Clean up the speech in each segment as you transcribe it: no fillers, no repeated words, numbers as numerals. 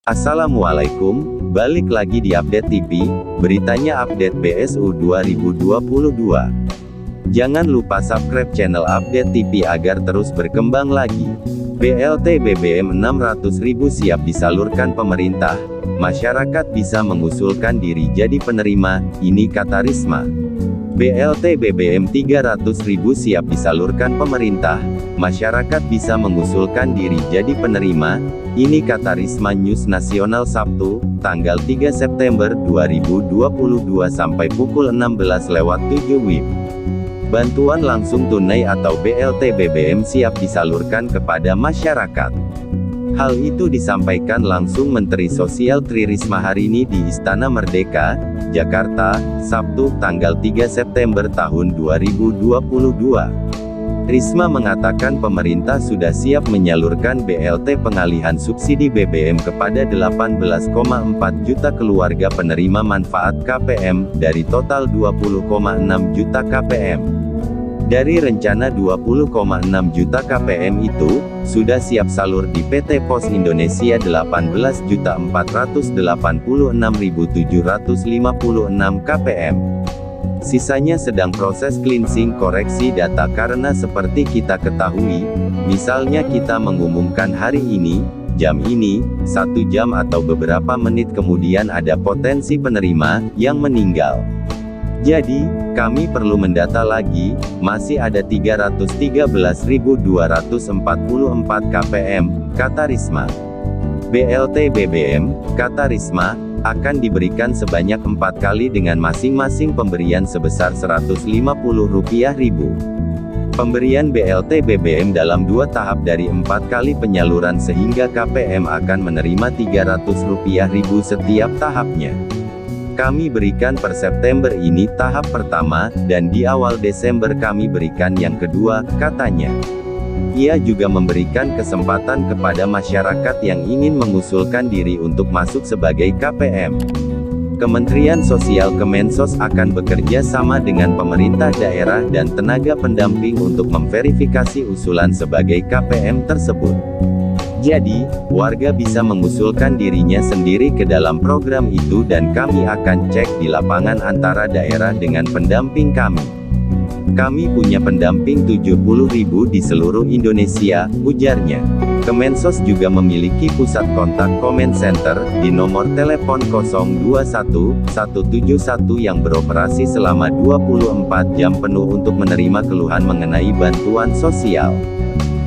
Assalamualaikum, balik lagi di Update TV, beritanya update BSU 2022. Jangan lupa subscribe channel Update TV agar terus berkembang lagi. BLT BBM 600.000 siap disalurkan pemerintah, masyarakat bisa mengusulkan diri jadi penerima, ini kata Risma. BLT BBM 300.000 siap disalurkan pemerintah, masyarakat bisa mengusulkan diri jadi penerima, ini kata Risma News Nasional Sabtu, tanggal 3 September 2022 sampai pukul 16.07 WIB. Bantuan langsung tunai atau BLT BBM siap disalurkan kepada masyarakat. Hal itu disampaikan langsung Menteri Sosial Tri Risma hari ini di Istana Merdeka, Jakarta, Sabtu, tanggal 3 September tahun 2022. Risma mengatakan pemerintah sudah siap menyalurkan BLT pengalihan subsidi BBM kepada 18,4 juta keluarga penerima manfaat KPM, dari total 20,6 juta KPM. Dari rencana 20,6 juta KPM itu, sudah siap salur di PT Pos Indonesia 18.486.756 KPM. Sisanya sedang proses cleansing koreksi data karena seperti kita ketahui, misalnya kita mengumumkan hari ini, jam ini, 1 jam atau beberapa menit kemudian ada potensi penerima yang meninggal. Jadi, kami perlu mendata lagi, masih ada 313.244 KPM, kata Risma. BLT BBM, kata Risma, akan diberikan sebanyak 4 kali dengan masing-masing pemberian sebesar Rp150.000. Pemberian BLT BBM dalam 2 tahap dari 4 kali penyaluran sehingga KPM akan menerima Rp300.000 setiap tahapnya. Kami berikan per September ini tahap pertama, dan di awal Desember kami berikan yang kedua, katanya. Ia juga memberikan kesempatan kepada masyarakat yang ingin mengusulkan diri untuk masuk sebagai KPM. Kementerian Sosial Kemensos akan bekerja sama dengan pemerintah daerah dan tenaga pendamping untuk memverifikasi usulan sebagai KPM tersebut. Jadi, warga bisa mengusulkan dirinya sendiri ke dalam program itu dan kami akan cek di lapangan antara daerah dengan pendamping kami. Kami punya pendamping 70.000 di seluruh Indonesia, ujarnya. Kemensos juga memiliki pusat kontak comment center, di nomor telepon 021171 yang beroperasi selama 24 jam penuh untuk menerima keluhan mengenai bantuan sosial.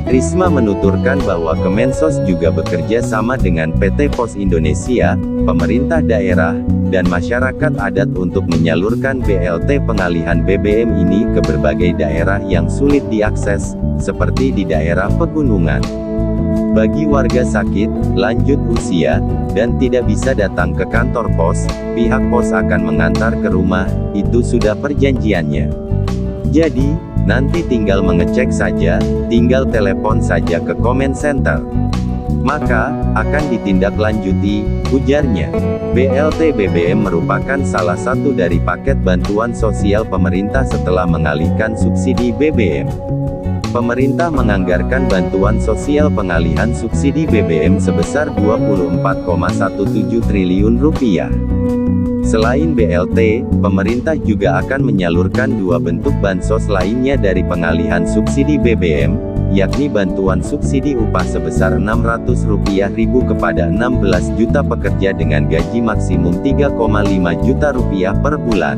Risma menuturkan bahwa Kemensos juga bekerja sama dengan PT Pos Indonesia, pemerintah daerah, dan masyarakat adat untuk menyalurkan BLT pengalihan BBM ini ke berbagai daerah yang sulit diakses, seperti di daerah pegunungan. Bagi warga sakit, lanjut usia, dan tidak bisa datang ke kantor pos, pihak pos akan mengantar ke rumah, itu sudah perjanjiannya. Jadi, nanti tinggal mengecek saja, tinggal telepon saja ke comment center. Maka, akan ditindaklanjuti, ujarnya. BLT BBM merupakan salah satu dari paket bantuan sosial pemerintah setelah mengalihkan subsidi BBM. Pemerintah menganggarkan bantuan sosial pengalihan subsidi BBM sebesar Rp24,17 triliun. Selain BLT, pemerintah juga akan menyalurkan 2 bentuk bansos lainnya dari pengalihan subsidi BBM, yakni bantuan subsidi upah sebesar Rp600.000 kepada 16 juta pekerja dengan gaji maksimum Rp3,5 juta per bulan.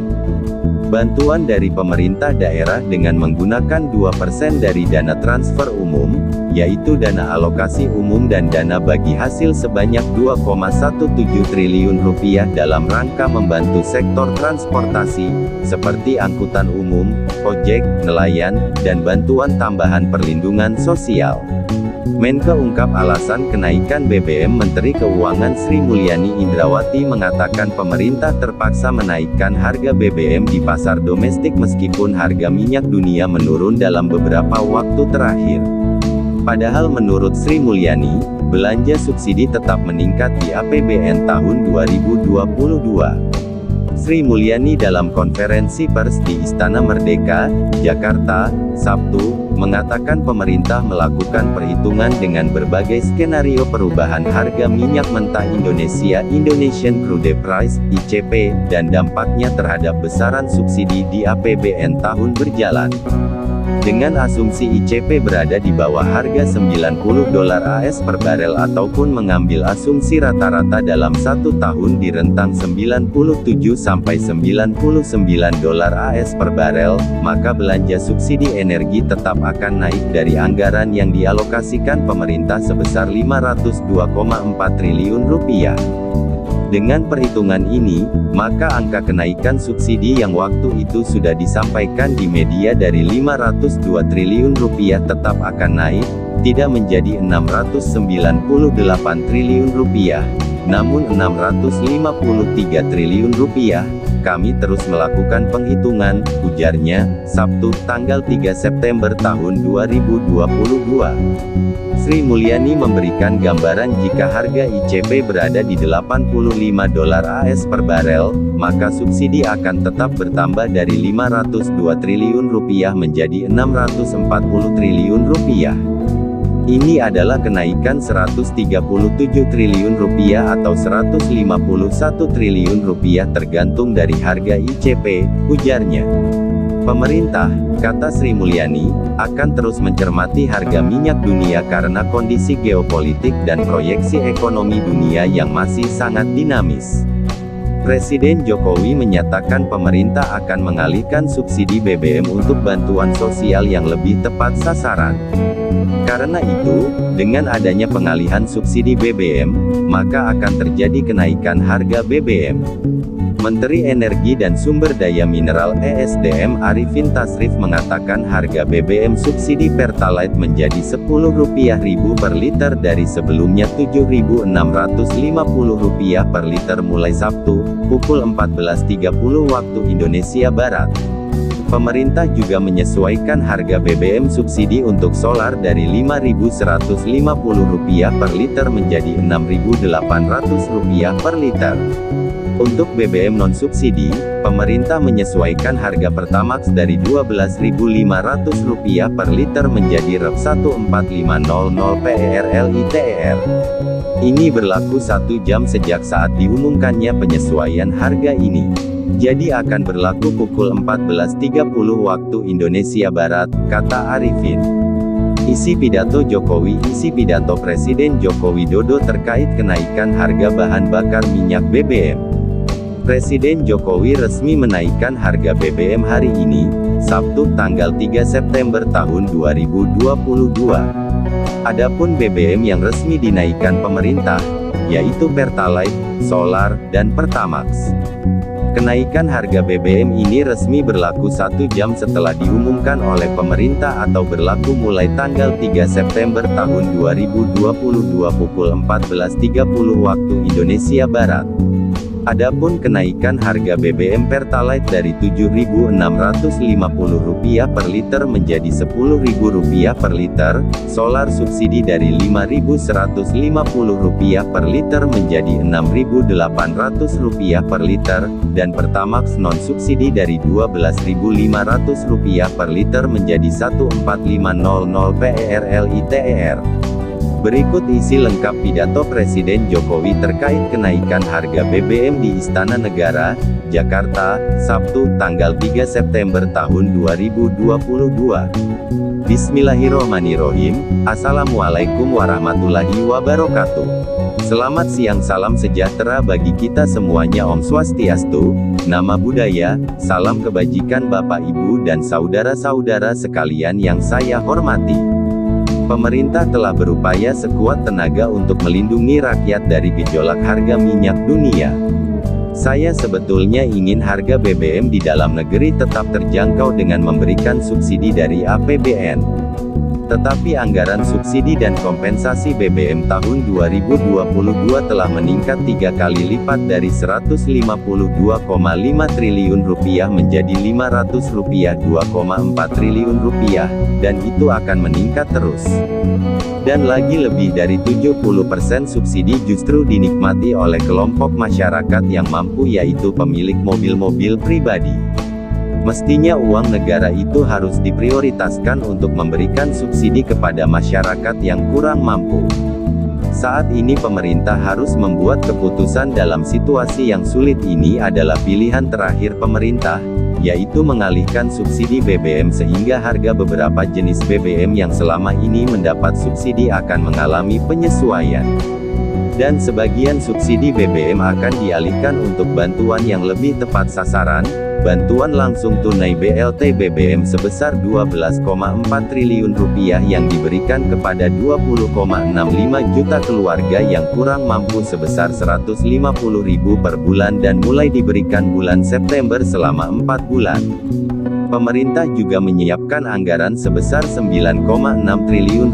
Bantuan dari pemerintah daerah dengan menggunakan 2% dari dana transfer umum, yaitu dana alokasi umum dan dana bagi hasil sebanyak Rp2,17 triliun dalam rangka membantu sektor transportasi, seperti angkutan umum, ojek, nelayan, dan bantuan tambahan perlindungan sosial. Menke ungkap alasan kenaikan BBM. Menteri Keuangan Sri Mulyani Indrawati mengatakan pemerintah terpaksa menaikkan harga BBM di pasar domestik meskipun harga minyak dunia menurun dalam beberapa waktu terakhir. Padahal menurut Sri Mulyani, belanja subsidi tetap meningkat di APBN tahun 2022. Sri Mulyani dalam konferensi pers di Istana Merdeka, Jakarta, Sabtu, mengatakan pemerintah melakukan perhitungan dengan berbagai skenario perubahan harga minyak mentah Indonesia Indonesian Crude Price, ICP, dan dampaknya terhadap besaran subsidi di APBN tahun berjalan. Dengan asumsi ICP berada di bawah harga $90 AS per barel ataupun mengambil asumsi rata-rata dalam satu tahun di rentang $97 sampai $99 AS per barel, maka belanja subsidi energi tetap akan naik dari anggaran yang dialokasikan pemerintah sebesar Rp502,4 triliun. Dengan perhitungan ini, maka angka kenaikan subsidi yang waktu itu sudah disampaikan di media dari Rp502 triliun tetap akan naik, tidak menjadi Rp698 triliun, namun Rp653 triliun. Kami terus melakukan penghitungan, ujarnya, Sabtu, tanggal 3 September tahun 2022. Sri Mulyani memberikan gambaran jika harga ICP berada di $85 AS per barel, maka subsidi akan tetap bertambah dari Rp502 triliun menjadi Rp640 triliun. Ini adalah kenaikan Rp137 triliun atau Rp151 triliun tergantung dari harga ICP, ujarnya. Pemerintah, kata Sri Mulyani, akan terus mencermati harga minyak dunia karena kondisi geopolitik dan proyeksi ekonomi dunia yang masih sangat dinamis. Presiden Jokowi menyatakan pemerintah akan mengalihkan subsidi BBM untuk bantuan sosial yang lebih tepat sasaran. Karena itu, dengan adanya pengalihan subsidi BBM, maka akan terjadi kenaikan harga BBM. Menteri Energi dan Sumber Daya Mineral (ESDM) Arifin Tasrif mengatakan harga BBM subsidi Pertalite menjadi Rp10.000 per liter dari sebelumnya Rp7.650 per liter mulai Sabtu, pukul 14.30 waktu Indonesia Barat. Pemerintah juga menyesuaikan harga BBM subsidi untuk solar dari Rp5.150 per liter menjadi Rp6.800 per liter. Untuk BBM non-subsidi, pemerintah menyesuaikan harga Pertamax dari Rp12.500 per liter menjadi Rp1.4500 per LITER. Ini berlaku 1 jam sejak saat diumumkannya penyesuaian harga ini. Jadi akan berlaku pukul 14.30 waktu Indonesia Barat, kata Arifin. Isi pidato Presiden Joko Widodo terkait kenaikan harga bahan bakar minyak BBM. Presiden Jokowi resmi menaikkan harga BBM hari ini, Sabtu tanggal 3 September tahun 2022. Adapun BBM yang resmi dinaikkan pemerintah, yaitu Pertalite, Solar, dan Pertamax. Kenaikan harga BBM ini resmi berlaku 1 jam setelah diumumkan oleh pemerintah atau berlaku mulai tanggal 3 September tahun 2022 pukul 14.30 waktu Indonesia Barat. Adapun kenaikan harga BBM Pertalite dari Rp7.650 per liter menjadi Rp10.000 per liter, Solar subsidi dari Rp5.150 per liter menjadi Rp6.800 per liter, dan Pertamax non-subsidi dari Rp12.500 per liter menjadi Rp1.4500 per LITER. Berikut isi lengkap pidato Presiden Jokowi terkait kenaikan harga BBM di Istana Negara, Jakarta, Sabtu, tanggal 3 September tahun 2022. Bismillahirrohmanirrohim, Assalamualaikum warahmatullahi wabarakatuh. Selamat siang, salam sejahtera bagi kita semuanya, Om Swastiastu, Nama Budaya, salam kebajikan Bapak Ibu dan saudara-saudara sekalian yang saya hormati. Pemerintah telah berupaya sekuat tenaga untuk melindungi rakyat dari gejolak harga minyak dunia. Saya sebetulnya ingin harga BBM di dalam negeri tetap terjangkau dengan memberikan subsidi dari APBN. Tetapi anggaran subsidi dan kompensasi BBM tahun 2022 telah meningkat 3 kali lipat dari Rp152,5 triliun menjadi Rp500,2,4 triliun, dan itu akan meningkat terus. Dan lagi lebih dari 70% subsidi justru dinikmati oleh kelompok masyarakat yang mampu, yaitu pemilik mobil-mobil pribadi. Mestinya uang negara itu harus diprioritaskan untuk memberikan subsidi kepada masyarakat yang kurang mampu. Saat ini pemerintah harus membuat keputusan dalam situasi yang sulit ini adalah pilihan terakhir pemerintah, yaitu mengalihkan subsidi BBM sehingga harga beberapa jenis BBM yang selama ini mendapat subsidi akan mengalami penyesuaian. Dan sebagian subsidi BBM akan dialihkan untuk bantuan yang lebih tepat sasaran. Bantuan langsung tunai BLT BBM sebesar Rp12,4 triliun yang diberikan kepada 20,65 juta keluarga yang kurang mampu sebesar Rp150.000 per bulan dan mulai diberikan bulan September selama 4 bulan. Pemerintah juga menyiapkan anggaran sebesar Rp9,6 triliun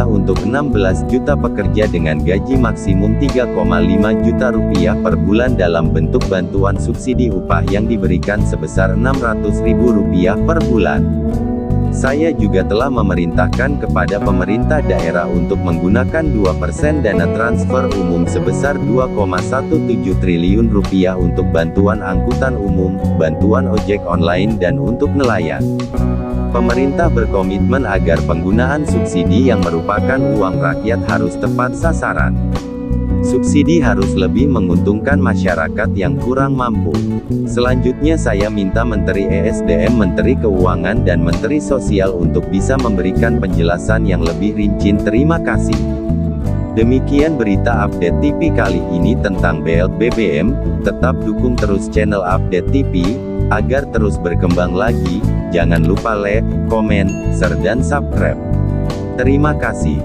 untuk 16 juta pekerja dengan gaji maksimum Rp3,5 juta per bulan dalam bentuk bantuan subsidi upah yang diberikan sebesar Rp600.000 per bulan. Saya juga telah memerintahkan kepada pemerintah daerah untuk menggunakan 2% dana transfer umum sebesar Rp2,17 triliun untuk bantuan angkutan umum, bantuan ojek online dan untuk nelayan. Pemerintah berkomitmen agar penggunaan subsidi yang merupakan uang rakyat harus tepat sasaran. Subsidi harus lebih menguntungkan masyarakat yang kurang mampu. Selanjutnya saya minta Menteri ESDM, Menteri Keuangan dan Menteri Sosial untuk bisa memberikan penjelasan yang lebih rinci. Terima kasih. Demikian berita update TV kali ini tentang BLT BBM. Tetap dukung terus channel Update TV, agar terus berkembang lagi. Jangan lupa like, komen, share dan subscribe. Terima kasih.